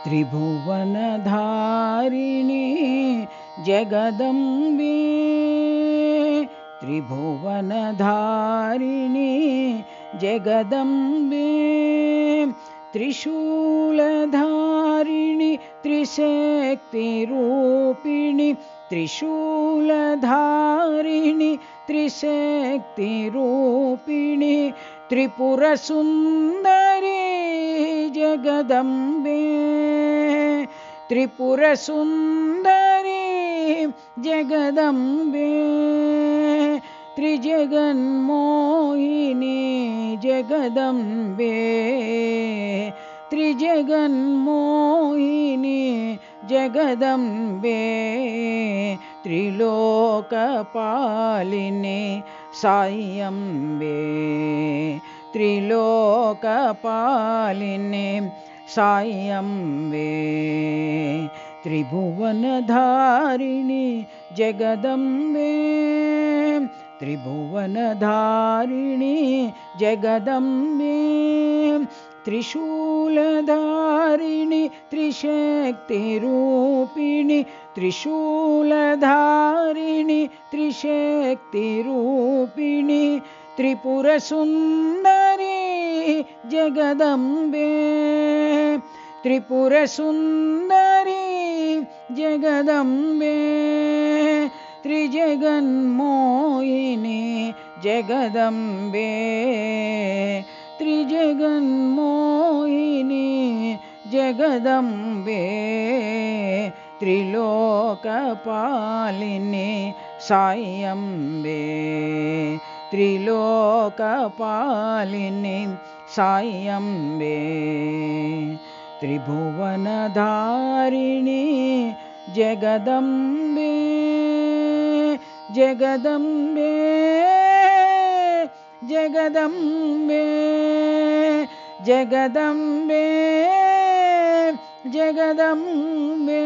त्रिभुवनधारिणी Jagdambe त्रिभुवनधारिणी Jagdambe त्रिशूलधारिणि त्रिशक्तिरूपिणि त्रिशूलधारिणि त्रिशक्तिरूपिणि Tripurasundari Jagdambe Tripurasundari Jagdambe त्रिजगन्मोहिनी Jagdambe त्रिजगन्मोहिनी Jagdambe त्रिलोकपालिनी सायम्बे त्रिलोकपालिनी सायम्बे त्रिभुवनधारिणी Jagdambe त्रिभुवनधारिणी Jagdambe त्रिशूलधारिणि त्रिशक्तिरूपिणि त्रिशूलधारिणि त्रिशक्तिरूपिणि Tripurasundari Jagdambe Tripurasundari Jagdambe त्रिजगन्मोहिनी Jagdambe त्रिजगन्मोहिनी Jagdambe त्रिलोकपालिनी सायम्बे त्रिलोकपालिनी सायम्बे त्रिभुवनधारिणी Jagdambe Jagdambe Jagdambe Jagdambe Jagdambe